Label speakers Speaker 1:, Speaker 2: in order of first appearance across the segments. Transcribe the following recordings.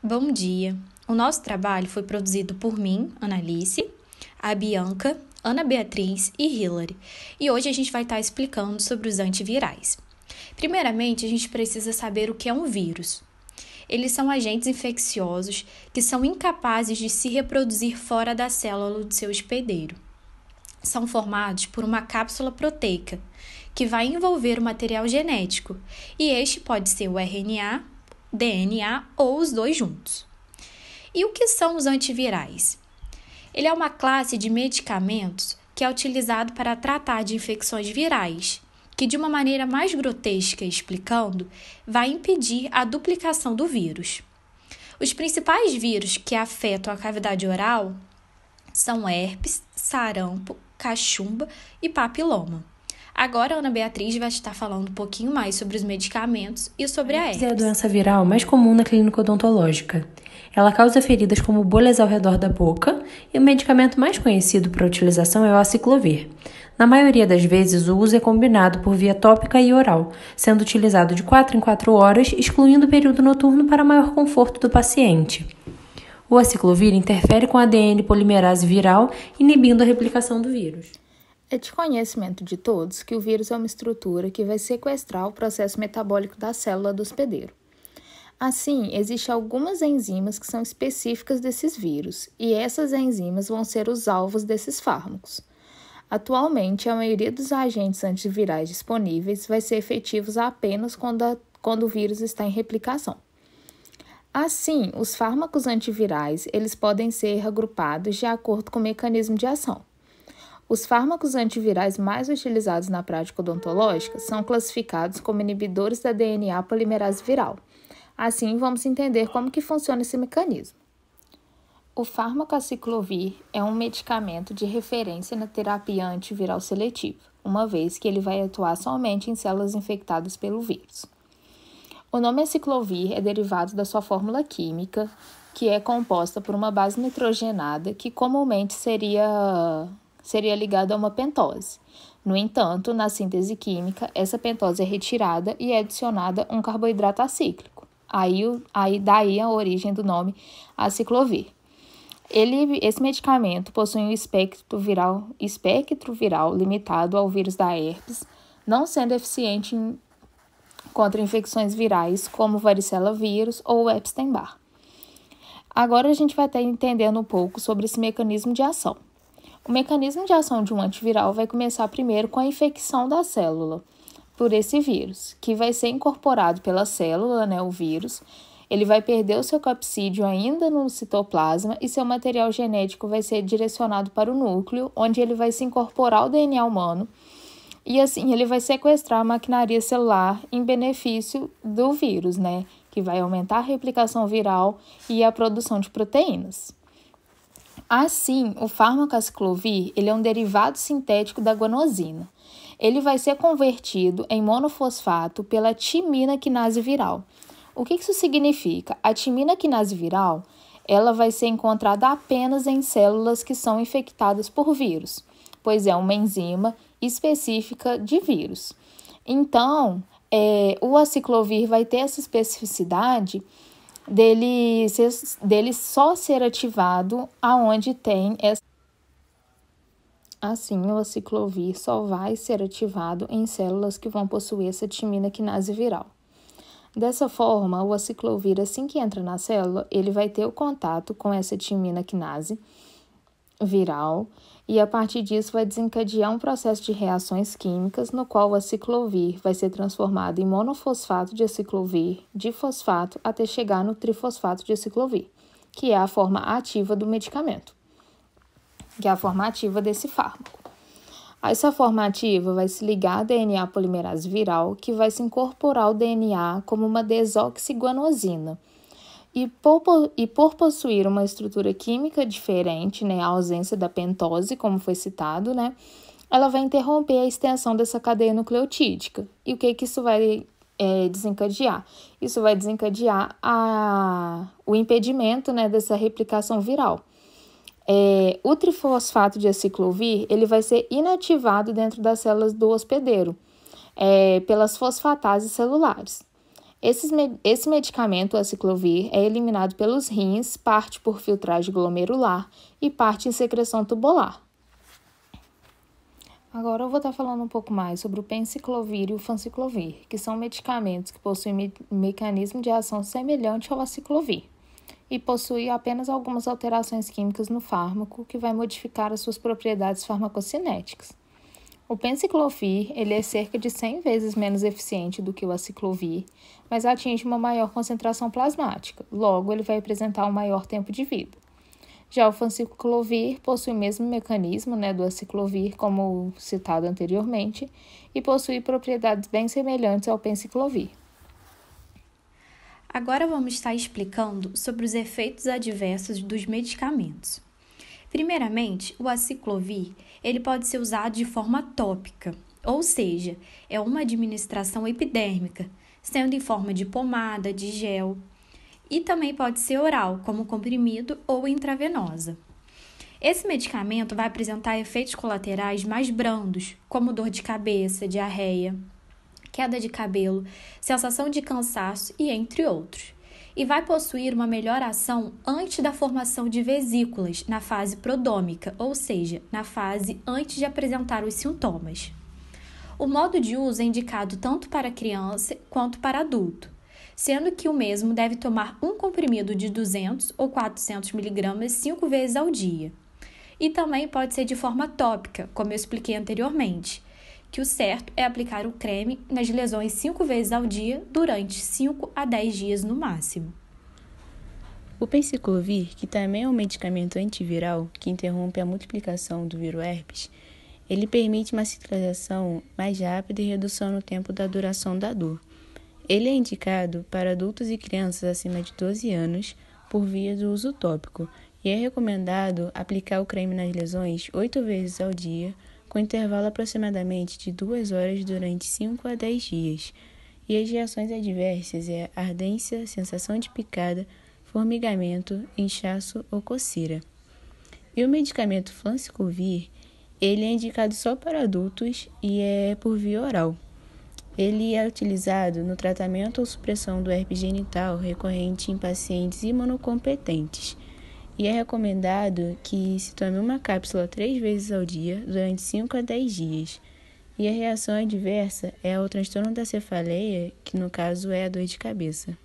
Speaker 1: Bom dia! O nosso trabalho foi produzido por mim, Analice, a Bianca, Ana Beatriz e Hilary. E hoje a gente vai estar explicando sobre os antivirais. Primeiramente, a gente precisa saber o que é um vírus. Eles são agentes infecciosos que são incapazes de se reproduzir fora da célula do seu hospedeiro. São formados por uma cápsula proteica, que vai envolver o material genético, e este pode ser o RNA, DNA ou os dois juntos. E o que são os antivirais? Ele é uma classe de medicamentos que é utilizado para tratar de infecções virais, que de uma maneira mais grotesca explicando, vai impedir a duplicação do vírus. Os principais vírus que afetam a cavidade oral são herpes, sarampo, cachumba e papiloma. Agora a Ana Beatriz vai estar falando um pouquinho mais sobre os medicamentos e sobre a herpes.
Speaker 2: É a doença viral mais comum na clínica odontológica. Ela causa feridas como bolhas ao redor da boca e o medicamento mais conhecido para utilização é o aciclovir. Na maioria das vezes, o uso é combinado por via tópica e oral, sendo utilizado de 4 em 4 horas, excluindo o período noturno para maior conforto do paciente. O aciclovir interfere com a ADN polimerase viral, inibindo a replicação do vírus.
Speaker 3: É de conhecimento de todos que o vírus é uma estrutura que vai sequestrar o processo metabólico da célula do hospedeiro. Assim, existem algumas enzimas que são específicas desses vírus, e essas enzimas vão ser os alvos desses fármacos. Atualmente, a maioria dos agentes antivirais disponíveis vai ser efetivos apenas quando o vírus está em replicação. Assim, os fármacos antivirais eles podem ser agrupados de acordo com o mecanismo de ação. Os fármacos antivirais mais utilizados na prática odontológica são classificados como inibidores da DNA polimerase viral. Assim, vamos entender como que funciona esse mecanismo. O fármaco aciclovir é um medicamento de referência na terapia antiviral seletiva, uma vez que ele vai atuar somente em células infectadas pelo vírus. O nome aciclovir é derivado da sua fórmula química, que é composta por uma base nitrogenada que comumente seria ligada a uma pentose. No entanto, na síntese química, essa pentose é retirada e é adicionada um carboidrato acíclico. Daí a origem do nome aciclovir. Esse medicamento possui um espectro viral limitado ao vírus da herpes, não sendo eficiente contra infecções virais como varicela vírus ou Epstein-Barr. Agora a gente vai estar entendendo um pouco sobre esse mecanismo de ação. O mecanismo de ação de um antiviral vai começar primeiro com a infecção da célula por esse vírus, que vai ser incorporado pela célula, o vírus. Ele vai perder o seu capsídeo ainda no citoplasma e seu material genético vai ser direcionado para o núcleo, onde ele vai se incorporar ao DNA humano e assim ele vai sequestrar a maquinaria celular em benefício do vírus, que vai aumentar a replicação viral e a produção de proteínas. Assim, o fármaco aciclovir ele é um derivado sintético da guanosina. Ele vai ser convertido em monofosfato pela timina quinase viral. O que isso significa? A timina quinase viral ela vai ser encontrada apenas em células que são infectadas por vírus, pois é uma enzima específica de vírus. Então, o aciclovir vai ter essa especificidade dele só ser ativado aonde tem essa. Assim, o aciclovir só vai ser ativado em células que vão possuir essa timina quinase viral. Dessa forma, o aciclovir, assim que entra na célula, ele vai ter o contato com essa timina quinase viral e a partir disso vai desencadear um processo de reações químicas no qual o aciclovir vai ser transformado em monofosfato de aciclovir, difosfato, até chegar no trifosfato de aciclovir, que é a forma ativa do medicamento, que é a forma ativa desse fármaco. Essa forma ativa vai se ligar à DNA polimerase viral, que vai se incorporar ao DNA como uma desoxiguanosina. E por possuir uma estrutura química diferente, a ausência da pentose, como foi citado, ela vai interromper a extensão dessa cadeia nucleotídica. E o que isso vai desencadear? Isso vai desencadear o impedimento dessa replicação viral. O trifosfato de aciclovir ele vai ser inativado dentro das células do hospedeiro pelas fosfatases celulares. Esse medicamento, o aciclovir, é eliminado pelos rins, parte por filtragem glomerular e parte em secreção tubular. Agora eu vou estar falando um pouco mais sobre o penciclovir e o fanciclovir, que são medicamentos que possuem mecanismo de ação semelhante ao aciclovir e possuem apenas algumas alterações químicas no fármaco que vai modificar as suas propriedades farmacocinéticas. O penciclovir ele é cerca de 100 vezes menos eficiente do que o aciclovir, mas atinge uma maior concentração plasmática, logo ele vai apresentar um maior tempo de vida. Já o fanciclovir possui o mesmo mecanismo do aciclovir, como citado anteriormente, e possui propriedades bem semelhantes ao penciclovir.
Speaker 1: Agora vamos estar explicando sobre os efeitos adversos dos medicamentos. Primeiramente, o aciclovir ele pode ser usado de forma tópica, ou seja, é uma administração epidérmica, sendo em forma de pomada, de gel, e também pode ser oral, como comprimido ou intravenosa. Esse medicamento vai apresentar efeitos colaterais mais brandos, como dor de cabeça, diarreia, queda de cabelo, sensação de cansaço e entre outros. E vai possuir uma melhor ação antes da formação de vesículas, na fase prodômica, ou seja, na fase antes de apresentar os sintomas. O modo de uso é indicado tanto para criança quanto para adulto, sendo que o mesmo deve tomar um comprimido de 200 ou 400 mg 5 vezes ao dia. E também pode ser de forma tópica, como eu expliquei anteriormente, que o certo é aplicar o creme nas lesões 5 vezes ao dia durante 5 a 10 dias no máximo.
Speaker 4: O penciclovir, que também é um medicamento antiviral que interrompe a multiplicação do vírus herpes, ele permite uma cicatrização mais rápida e redução no tempo da duração da dor. Ele é indicado para adultos e crianças acima de 12 anos por via do uso tópico e é recomendado aplicar o creme nas lesões 8 vezes ao dia, com intervalo aproximadamente de 2 horas durante 5 a 10 dias. E as reações adversas é ardência, sensação de picada, formigamento, inchaço ou coceira. E o medicamento fanciclovir, ele é indicado só para adultos e é por via oral. Ele é utilizado no tratamento ou supressão do herpes genital recorrente em pacientes imunocompetentes e é recomendado que se tome uma cápsula 3 vezes ao dia durante 5 a 10 dias. E a reação adversa é o transtorno da cefaleia, que no caso é a dor de cabeça.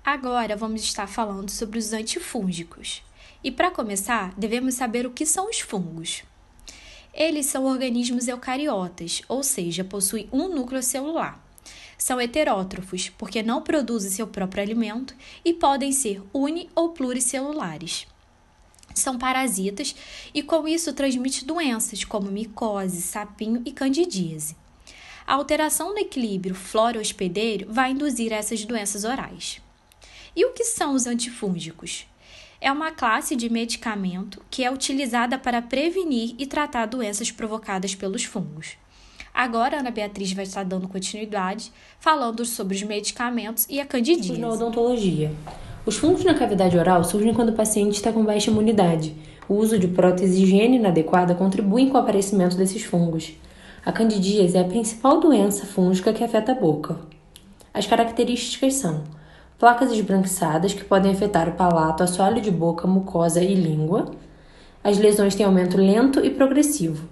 Speaker 1: Agora vamos estar falando sobre os antifúngicos. E para começar, devemos saber o que são os fungos. Eles são organismos eucariotas, ou seja, possuem um núcleo celular. São heterótrofos, porque não produzem seu próprio alimento e podem ser uni- ou pluricelulares. São parasitas e com isso transmitem doenças como micose, sapinho e candidíase. A alteração no equilíbrio flora-hospedeiro vai induzir essas doenças orais. E o que são os antifúngicos? É uma classe de medicamento que é utilizada para prevenir e tratar doenças provocadas pelos fungos. Agora, a Ana Beatriz vai estar dando continuidade, falando sobre os medicamentos e a candidíase.
Speaker 2: Na odontologia. Os fungos na cavidade oral surgem quando o paciente está com baixa imunidade. O uso de prótese e higiene inadequada contribuem com o aparecimento desses fungos. A candidíase é a principal doença fúngica que afeta a boca. As características são placas esbranquiçadas que podem afetar o palato, assoalho de boca, mucosa e língua. As lesões têm aumento lento e progressivo.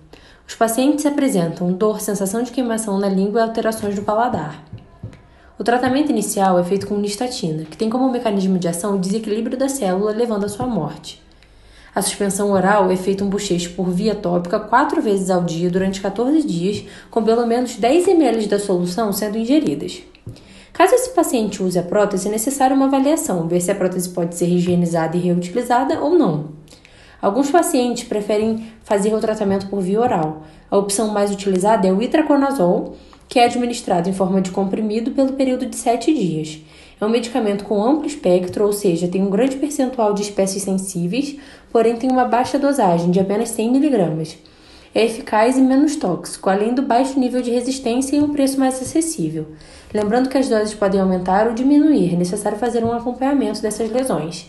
Speaker 2: Os pacientes apresentam dor, sensação de queimação na língua e alterações no paladar. O tratamento inicial é feito com nistatina, que tem como mecanismo de ação o desequilíbrio da célula, levando à sua morte. A suspensão oral é feita um bochecho por via tópica 4 vezes ao dia durante 14 dias, com pelo menos 10 ml da solução sendo ingeridas. Caso esse paciente use a prótese, é necessária uma avaliação, ver se a prótese pode ser higienizada e reutilizada ou não. Alguns pacientes preferem fazer o tratamento por via oral. A opção mais utilizada é o itraconazol, que é administrado em forma de comprimido pelo período de 7 dias. É um medicamento com amplo espectro, ou seja, tem um grande percentual de espécies sensíveis, porém tem uma baixa dosagem de apenas 100 mg. É eficaz e menos tóxico, além do baixo nível de resistência e um preço mais acessível. Lembrando que as doses podem aumentar ou diminuir, é necessário fazer um acompanhamento dessas lesões.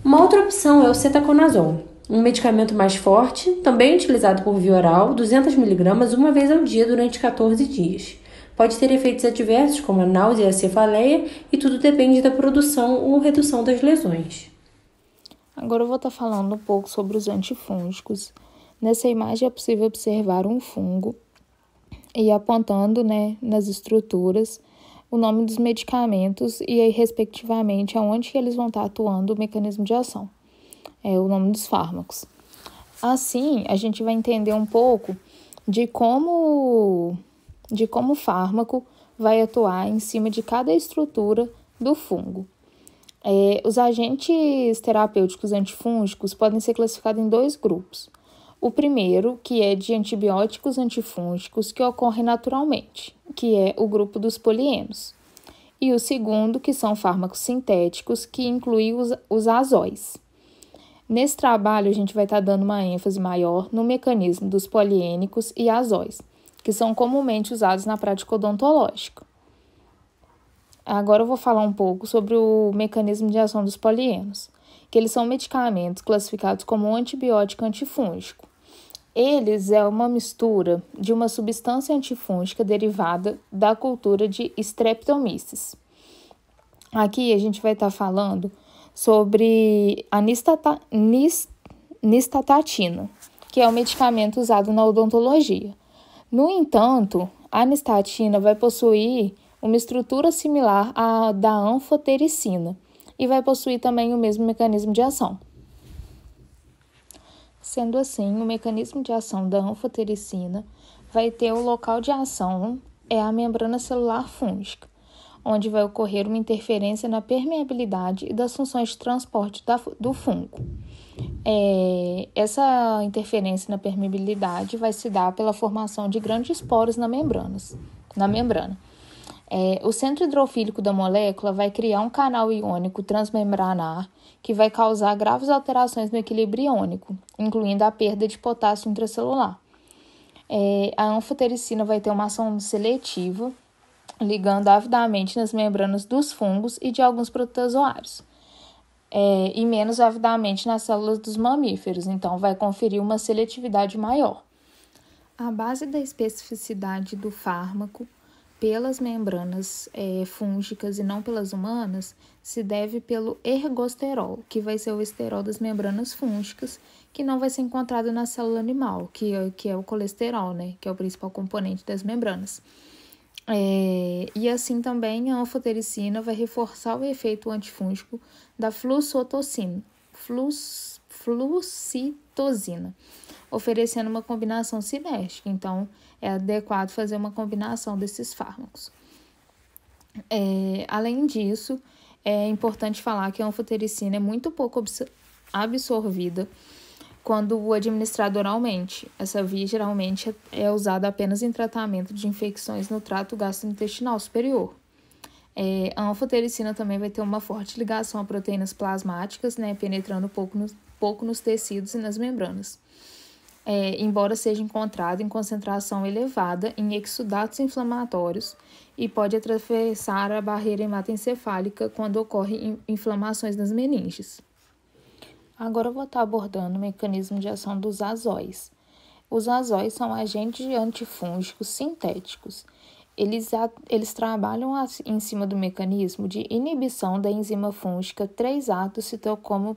Speaker 2: Uma outra opção é o cetaconazol, um medicamento mais forte, também utilizado por via oral, 200 mg uma vez ao dia durante 14 dias. Pode ter efeitos adversos, como a náusea e a cefaleia, e tudo depende da produção ou redução das lesões.
Speaker 3: Agora eu vou estar falando um pouco sobre os antifúngicos. Nessa imagem é possível observar um fungo e apontando, nas estruturas o nome dos medicamentos e aí, respectivamente, aonde que eles vão estar atuando, o mecanismo de ação, o nome dos fármacos. Assim, a gente vai entender um pouco de como o fármaco vai atuar em cima de cada estrutura do fungo. Os agentes terapêuticos antifúngicos podem ser classificados em 2 grupos. O primeiro, que é de antibióticos antifúngicos que ocorrem naturalmente, que é o grupo dos polienos. E o segundo, que são fármacos sintéticos, que incluem os azóis. Nesse trabalho, a gente vai estar dando uma ênfase maior no mecanismo dos poliênicos e azóis, que são comumente usados na prática odontológica. Agora eu vou falar um pouco sobre o mecanismo de ação dos polienos, que eles são medicamentos classificados como antibiótico antifúngico. Eles é uma mistura de uma substância antifúngica derivada da cultura de Streptomyces. Aqui a gente vai estar falando sobre a nistatatina, que é um medicamento usado na odontologia. No entanto, a nistatina vai possuir uma estrutura similar à da anfotericina e vai possuir também o mesmo mecanismo de ação. Sendo assim, o mecanismo de ação da anfotericina vai ter o local de ação a membrana celular fúngica, onde vai ocorrer uma interferência na permeabilidade e das funções de transporte do fungo. Essa interferência na permeabilidade vai se dar pela formação de grandes poros na membrana. O centro hidrofílico da molécula vai criar um canal iônico transmembranar que vai causar graves alterações no equilíbrio iônico, incluindo a perda de potássio intracelular. A anfotericina vai ter uma ação seletiva, ligando avidamente nas membranas dos fungos e de alguns protozoários, e menos avidamente nas células dos mamíferos, então vai conferir uma seletividade maior. A base da especificidade do fármaco pelas membranas fúngicas e não pelas humanas se deve pelo ergosterol, que vai ser o esterol das membranas fúngicas, que não vai ser encontrado na célula animal, que é o colesterol, que é o principal componente das membranas. E assim também a anfotericina vai reforçar o efeito antifúngico da flucitosina, oferecendo uma combinação sinérgica. Então, é adequado fazer uma combinação desses fármacos. Além disso, é importante falar que a anfotericina é muito pouco absorvida quando administrada oralmente. Essa via geralmente é usada apenas em tratamento de infecções no trato gastrointestinal superior. A anfotericina também vai ter uma forte ligação a proteínas plasmáticas, penetrando pouco nos tecidos e nas membranas. Embora seja encontrado em concentração elevada em exudatos inflamatórios e pode atravessar a barreira hematoencefálica quando ocorrem inflamações nas meninges. Agora eu vou estar abordando o mecanismo de ação dos azóis. Os azóis são agentes antifúngicos sintéticos. Eles trabalham em cima do mecanismo de inibição da enzima fúngica 3A do citocromo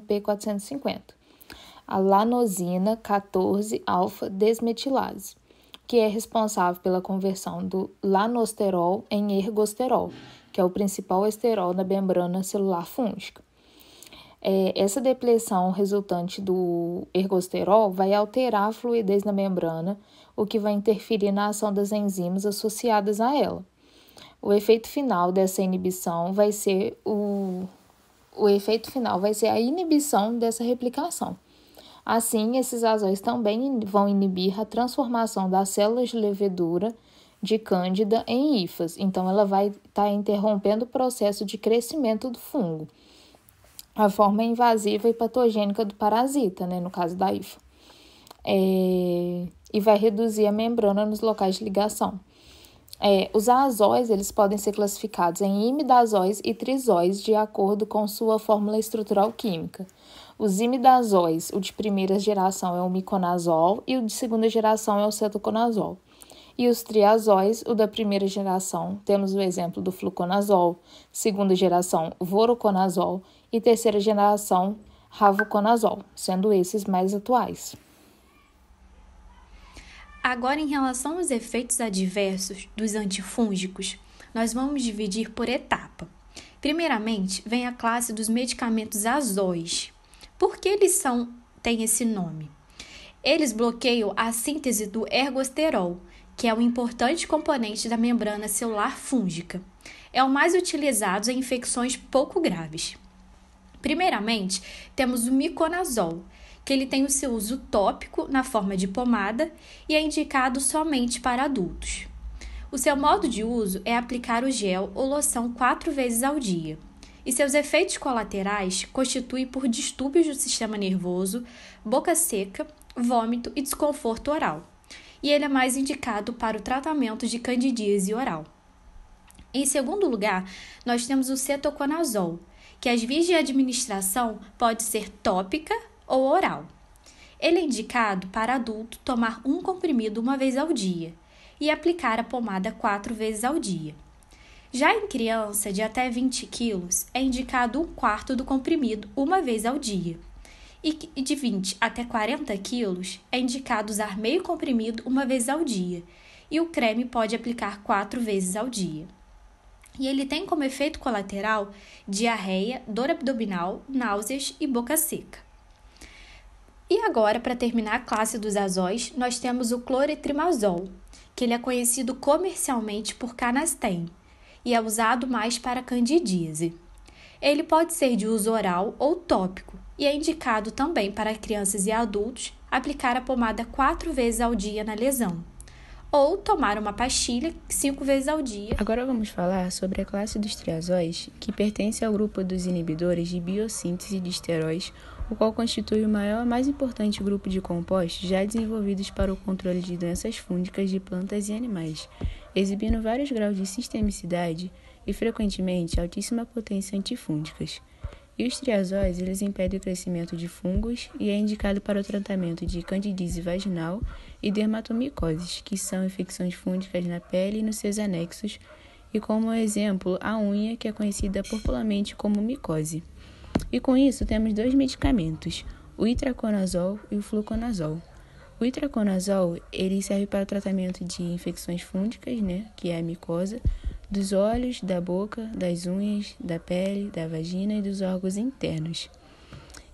Speaker 3: P450, a lanosina 14-alfa-desmetilase, que é responsável pela conversão do lanosterol em ergosterol, que é o principal esterol da membrana celular fúngica. Essa depleção resultante do ergosterol vai alterar a fluidez na membrana, o que vai interferir na ação das enzimas associadas a ela. O efeito final dessa inibição vai ser a inibição dessa replicação. Assim, esses azóis também vão inibir a transformação das células de levedura de cândida em hifas. Então, ela vai estar interrompendo o processo de crescimento do fungo, a forma invasiva e patogênica do parasita, no caso da hifa, e vai reduzir a membrana nos locais de ligação. Os azóis eles podem ser classificados em imidazóis e trizóis de acordo com sua fórmula estrutural química. Os imidazóis, o de primeira geração é o miconazol e o de segunda geração é o cetoconazol. E os triazóis, o da primeira geração, temos o exemplo do fluconazol, segunda geração, voroconazol e terceira geração, ravuconazol, sendo esses mais atuais.
Speaker 1: Agora, em relação aos efeitos adversos dos antifúngicos, nós vamos dividir por etapa. Primeiramente, vem a classe dos medicamentos azóis. Por que eles têm esse nome? Eles bloqueiam a síntese do ergosterol, que é um importante componente da membrana celular fúngica. É o mais utilizado em infecções pouco graves. Primeiramente, temos o miconazol, que ele tem o seu uso tópico na forma de pomada e é indicado somente para adultos. O seu modo de uso é aplicar o gel ou loção 4 vezes ao dia. E seus efeitos colaterais constituem por distúrbios do sistema nervoso, boca seca, vômito e desconforto oral. E ele é mais indicado para o tratamento de candidíase oral. Em segundo lugar, nós temos o cetoconazol, que as vias de administração pode ser tópica ou oral. Ele é indicado para adulto tomar um comprimido uma vez ao dia e aplicar a pomada 4 vezes ao dia. Já em criança de até 20 quilos, é indicado 1/4 do comprimido uma vez ao dia. E de 20 até 40 quilos, é indicado usar meio comprimido uma vez ao dia. E o creme pode aplicar 4 vezes ao dia. E ele tem como efeito colateral diarreia, dor abdominal, náuseas e boca seca. E agora, para terminar a classe dos azóis, nós temos o cloretrimazol, que ele é conhecido comercialmente por Canesten e é usado mais para candidíase. Ele pode ser de uso oral ou tópico e é indicado também para crianças e adultos aplicar a pomada 4 vezes ao dia na lesão, ou tomar uma pastilha 5 vezes ao dia.
Speaker 4: Agora vamos falar sobre a classe dos triazóis, que pertence ao grupo dos inibidores de biossíntese de esteróis, o qual constitui o maior e mais importante grupo de compostos já desenvolvidos para o controle de doenças fúngicas de plantas e animais, exibindo vários graus de sistemicidade e, frequentemente, altíssima potência antifúngicas. E os triazóis, eles impedem o crescimento de fungos e é indicado para o tratamento de candidíase vaginal e dermatomicoses, que são infecções fúngicas na pele e nos seus anexos, e como exemplo, a unha, que é conhecida popularmente como micose. E com isso, temos 2 medicamentos, o itraconazol e o fluconazol. O itraconazol, ele serve para o tratamento de infecções fúngicas, que é a micose, dos olhos, da boca, das unhas, da pele, da vagina e dos órgãos internos.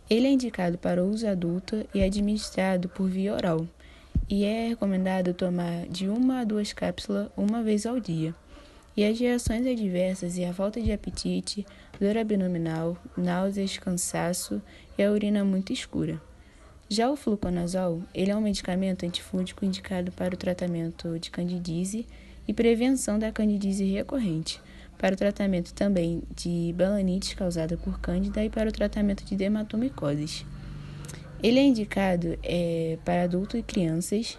Speaker 4: Ele é indicado para o uso adulto e administrado por via oral, e é recomendado tomar de 1 a 2 cápsulas uma vez ao dia. E as reações adversas e a falta de apetite, dor abdominal, náuseas, cansaço e a urina muito escura. Já o fluconazol, ele é um medicamento antifúngico indicado para o tratamento de candidíase e prevenção da candidíase recorrente, para o tratamento também de balanite causada por cândida e para o tratamento de dermatomicoses. Ele é indicado para adultos e crianças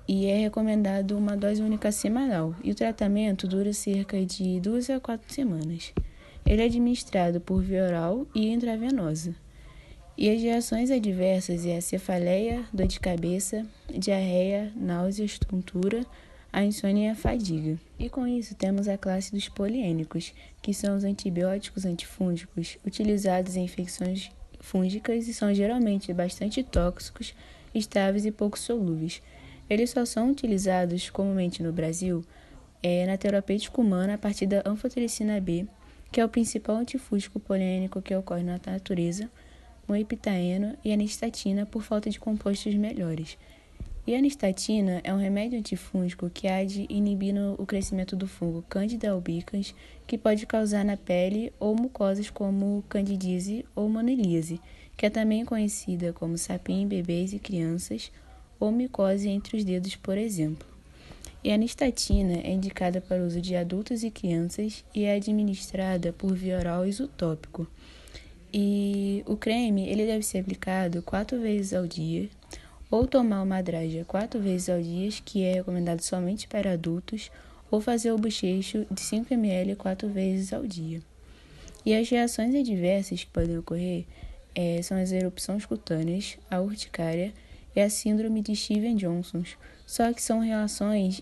Speaker 4: e é recomendado uma dose única semanal, e o tratamento dura cerca de 2 a 4 semanas. Ele é administrado por via oral e intravenosa. E as reações adversas é a cefaleia, dor de cabeça, diarreia, náuseas, tontura, a insônia e a fadiga. E com isso temos a classe dos poliênicos, que são os antibióticos antifúngicos utilizados em infecções fúngicas e são geralmente bastante tóxicos, estáveis e pouco solúveis. Eles só são utilizados comumente no Brasil na terapêutica humana a partir da anfotericina B, que é o principal antifúngico poliênico que ocorre na natureza, o epitaeno e a anistatina por falta de compostos melhores. E a anistatina é um remédio antifúngico que age inibindo o crescimento do fungo Candida albicans, que pode causar na pele ou mucosas como candidíase ou monilíase, que é também conhecida como sapinho em bebês e crianças, ou micose entre os dedos, por exemplo. E a anistatina é indicada para o uso de adultos e crianças e é administrada por via oral isotópico. E o creme ele deve ser aplicado 4 vezes ao dia, ou tomar uma draga 4 vezes ao dia, que é recomendado somente para adultos, ou fazer o bochecho de 5 ml 4 vezes ao dia. E as reações adversas que podem ocorrer são as erupções cutâneas, a urticária e a síndrome de Stevens-Johnson, só que são reações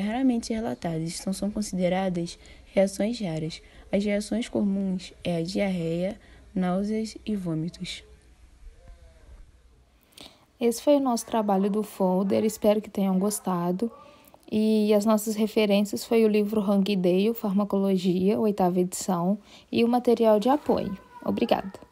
Speaker 4: raramente relatadas, então são consideradas reações raras. As reações comuns é a diarreia, náuseas e vômitos.
Speaker 3: Esse foi o nosso trabalho do folder, espero que tenham gostado. E as nossas referências foi o livro Hang e Dale, Farmacologia, 8ª edição, e o material de apoio. Obrigada!